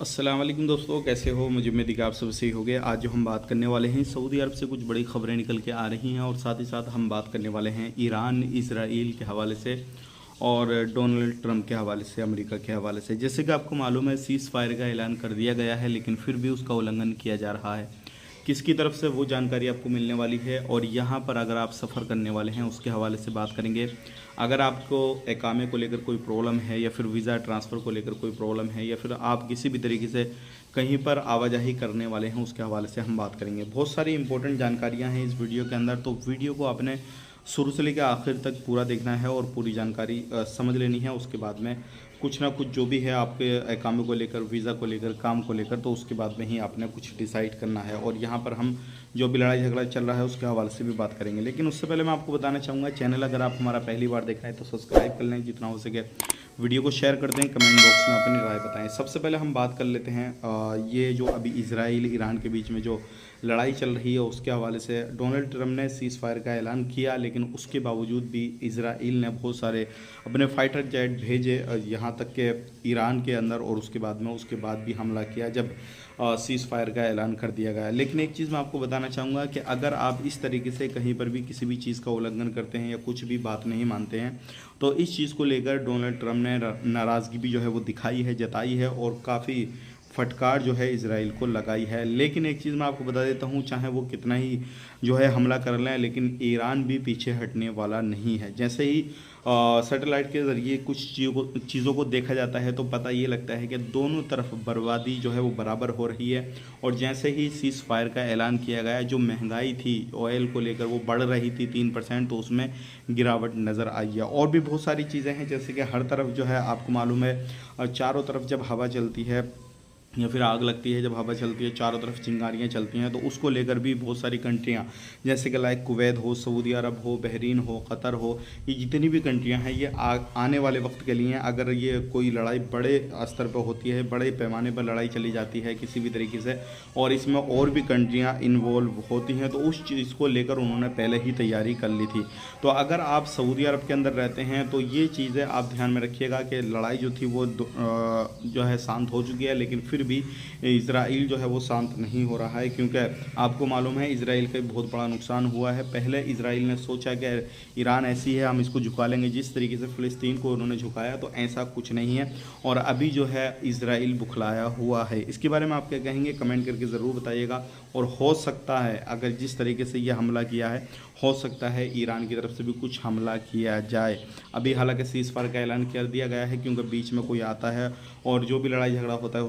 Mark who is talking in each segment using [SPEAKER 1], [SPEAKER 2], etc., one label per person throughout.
[SPEAKER 1] अस्सलाम वालेकुम दोस्तों, कैसे हो? मुझे उम्मीद है कि आप सब सही हो गए। आज जो हम बात करने वाले हैं, सऊदी अरब से कुछ बड़ी खबरें निकल के आ रही हैं और साथ ही साथ हम बात करने वाले हैं ईरान इसराइल के हवाले से और डोनाल्ड ट्रंप के हवाले से, अमेरिका के हवाले से। जैसे कि आपको मालूम है, सीज़ फायर का ऐलान कर दिया गया है, लेकिन फिर भी उसका उल्लंघन किया जा रहा है। किसकी तरफ से, वो जानकारी आपको मिलने वाली है। और यहाँ पर अगर आप सफ़र करने वाले हैं उसके हवाले से बात करेंगे। अगर आपको इकामे को लेकर कोई प्रॉब्लम है या फिर वीज़ा ट्रांसफ़र को लेकर कोई प्रॉब्लम है या फिर आप किसी भी तरीके से कहीं पर आवाजाही करने वाले हैं, उसके हवाले से हम बात करेंगे। बहुत सारी इंपॉर्टेंट जानकारियाँ हैं इस वीडियो के अंदर, तो वीडियो को आपने शुरू से लेकर आखिर तक पूरा देखना है और पूरी जानकारी समझ लेनी है। उसके बाद में कुछ ना कुछ जो भी है आपके इकामे को लेकर, वीज़ा को लेकर, काम को लेकर, तो उसके बाद में ही आपने कुछ डिसाइड करना है। और यहाँ पर हम जो भी लड़ाई झगड़ा चल रहा है उसके हवाले से भी बात करेंगे। लेकिन उससे पहले मैं आपको बताना चाहूँगा, चैनल अगर आप हमारा पहली बार देख रहे हैं तो सब्सक्राइब कर लें, जितना हो सके वीडियो को शेयर कर दें, कमेंट बॉक्स में अपनी राय बताएं। सबसे पहले हम बात कर लेते हैं ये जो अभी इजराइल ईरान के बीच में जो लड़ाई चल रही है उसके हवाले से। डोनाल्ड ट्रंप ने सीज़ फायर का ऐलान किया, लेकिन उसके बावजूद भी इजराइल ने बहुत सारे अपने फाइटर जेट भेजे यहाँ तक के ईरान के अंदर, और उसके बाद भी हमला किया जब सीज़ फायर का ऐलान कर दिया गया। लेकिन एक चीज़ मैं आपको बताना चाहूँगा कि अगर आप इस तरीके से कहीं पर भी किसी भी चीज़ का उल्लंघन करते हैं या कुछ भी बात नहीं मानते हैं, तो इस चीज़ को लेकर डोनाल्ड ट्रंप ने नाराज़गी भी जो है वो दिखाई है, जताई है और काफ़ी फटकार जो है इजराइल को लगाई है। लेकिन एक चीज़ मैं आपको बता देता हूँ, चाहे वो कितना ही जो है हमला कर लें, लेकिन ईरान भी पीछे हटने वाला नहीं है। जैसे ही सैटेलाइट के ज़रिए कुछ चीज़ों को देखा जाता है तो पता ये लगता है कि दोनों तरफ बर्बादी जो है वो बराबर हो रही है। और जैसे ही सीज़ फायर का ऐलान किया गया, जो महंगाई थी ऑयल को लेकर वो बढ़ रही थी 3%, तो उसमें गिरावट नज़र आई है। और भी बहुत सारी चीज़ें हैं, जैसे कि हर तरफ जो है आपको मालूम है, चारों तरफ जब हवा चलती है या फिर आग लगती है, जब हवा चलती है, चारों तरफ चिंगारियाँ चलती हैं, तो उसको लेकर भी बहुत सारी कंट्रियाँ, जैसे कि लाइक कुवैत हो, सऊदी अरब हो, बहरीन हो, कतर हो, ये जितनी भी कंट्रियाँ हैं, ये आने वाले वक्त के लिए अगर ये कोई लड़ाई बड़े स्तर पर होती है, बड़े पैमाने पर लड़ाई चली जाती है किसी भी तरीके से, और इसमें और भी कंट्रियाँ इन्वॉल्व होती हैं, तो उस चीज़ को लेकर उन्होंने पहले ही तैयारी कर ली थी। तो अगर आप सऊदी अरब के अंदर रहते हैं तो ये चीज़ें आप ध्यान में रखिएगा कि लड़ाई जो थी वो जो है शांत हो चुकी है, लेकिन फिर भी इजराइल जो है वो शांत नहीं हो रहा है, क्योंकि आपको मालूम है इजराइल का बहुत बड़ा नुकसान हुआ है। पहले इजराइल ने सोचा कि ईरान ऐसी है, हम इसको झुका लेंगे, जिस तरीके से फ़िलिस्तीन को उन्होंने झुकाया, तो ऐसा कुछ नहीं है। और अभी जो है इजराइल बुखलाया हुआ है। इसके बारे में आप क्या कहेंगे, कमेंट करके ज़रूर बताइएगा। और हो सकता है अगर जिस तरीके से ये हमला किया है, हो सकता है ईरान की तरफ से भी कुछ हमला किया जाए। अभी हालांकि सीज़ फायर का ऐलान कर दिया गया है, क्योंकि बीच में कोई आता है और जो भी लड़ाई झगड़ा होता है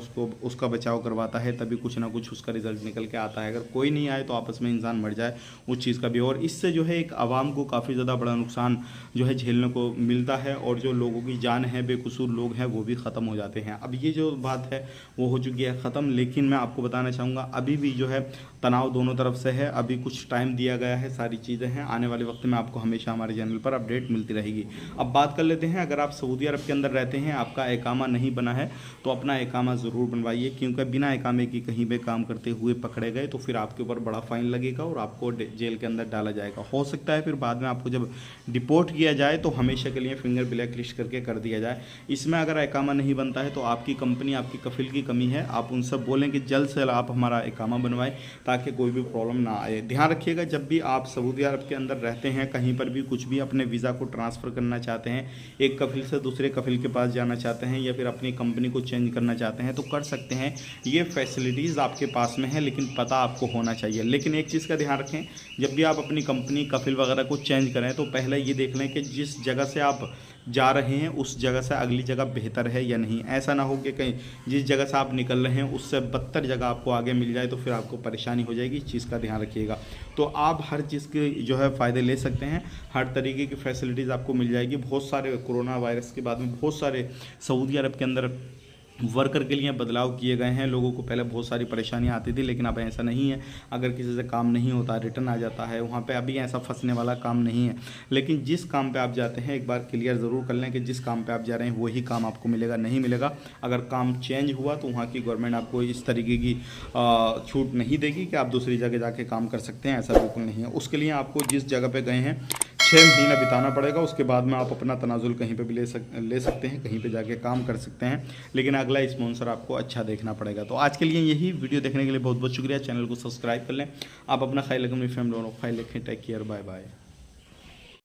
[SPEAKER 1] उसका बचाव करवाता है, तभी कुछ ना कुछ उसका रिजल्ट निकल के आता है। अगर कोई नहीं आए तो आपस में इंसान मर जाए उस चीज़ का भी। और इससे जो है एक आवाम को काफ़ी ज़्यादा बड़ा नुकसान जो है झेलने को मिलता है, और जो लोगों की जान है, बेकसूर लोग हैं, वो भी ख़त्म हो जाते हैं। अब ये जो बात है वो हो चुकी है ख़त्म, लेकिन मैं आपको बताना चाहूँगा अभी भी जो है तनाव दोनों तरफ से है। अभी कुछ टाइम दिया गया है, सारी चीज़ें हैं, आने वाले वक्त में आपको हमेशा हमारे चैनल पर अपडेट मिलती रहेगी। अब बात कर लेते हैं, अगर आप सऊदी अरब के अंदर रहते हैं, आपका इकामा नहीं बना है, तो अपना इकामा ज़रूर बनवाइए, क्योंकि बिना इकामे की कहीं पे काम करते हुए पकड़े गए तो फिर आपके ऊपर बड़ा फ़ाइन लगेगा और आपको जेल के अंदर डाला जाएगा। हो सकता है फिर बाद में आपको जब डिपोर्ट किया जाए तो हमेशा के लिए फिंगर ब्लैक लिस्ट करके कर दिया जाए। इसमें अगर इकामा नहीं बनता है तो आपकी कंपनी, आपकी कफिल की कमी है, आप उनसे बोलें कि जल्द से जल्द आप हमारा इकामा बनवाएं, ताकि कोई भी प्रॉब्लम ना आए। ध्यान रखिएगा, जब भी आप सऊदी अरब के अंदर रहते हैं, कहीं पर भी कुछ भी अपने वीज़ा को ट्रांसफ़र करना चाहते हैं, एक कफिल से दूसरे कफिल के पास जाना चाहते हैं, या फिर अपनी कंपनी को चेंज करना चाहते हैं, तो कर सकते हैं। ये फैसिलिटीज़ आपके पास में है, लेकिन पता आपको होना चाहिए। लेकिन एक चीज़ का ध्यान रखें, जब भी आप अपनी कंपनी, कफिल वगैरह को चेंज करें, तो पहले ये देख लें कि जिस जगह से आप जा रहे हैं उस जगह से अगली जगह बेहतर है या नहीं। ऐसा ना हो कि कहीं जिस जगह से आप निकल रहे हैं उससे बदतर जगह आपको आगे मिल जाए, तो फिर आपको परेशानी हो जाएगी। इस चीज़ का ध्यान रखिएगा। तो आप हर चीज़ के जो है फ़ायदे ले सकते हैं, हर तरीके की फैसिलिटीज़ आपको मिल जाएगी। बहुत सारे कोरोना वायरस के बाद में बहुत सारे सऊदी अरब के अंदर वर्कर के लिए बदलाव किए गए हैं। लोगों को पहले बहुत सारी परेशानियां आती थी, लेकिन अब ऐसा नहीं है। अगर किसी से काम नहीं होता, रिटर्न आ जाता है, वहाँ पे अभी ऐसा फंसने वाला काम नहीं है। लेकिन जिस काम पे आप जाते हैं, एक बार क्लियर ज़रूर कर लें कि जिस काम पे आप जा रहे हैं वही काम आपको मिलेगा, नहीं मिलेगा। अगर काम चेंज हुआ तो वहाँ की गवर्नमेंट आपको इस तरीके की छूट नहीं देगी कि आप दूसरी जगह जाके काम कर सकते हैं, ऐसा बिल्कुल नहीं है। उसके लिए आपको जिस जगह पर गए हैं 6 महीना बिताना पड़ेगा। उसके बाद में आप अपना तनाजुल कहीं पे भी ले सकते हैं, कहीं पे जाके काम कर सकते हैं, लेकिन अगला स्पॉन्सर आपको अच्छा देखना पड़ेगा। तो आज के लिए यही वीडियो देखने के लिए बहुत बहुत शुक्रिया। चैनल को सब्सक्राइब कर लें। आप अपना ख्याल रखें, अपनी फैमिली और ख्याल रखें। Take care, bye bye.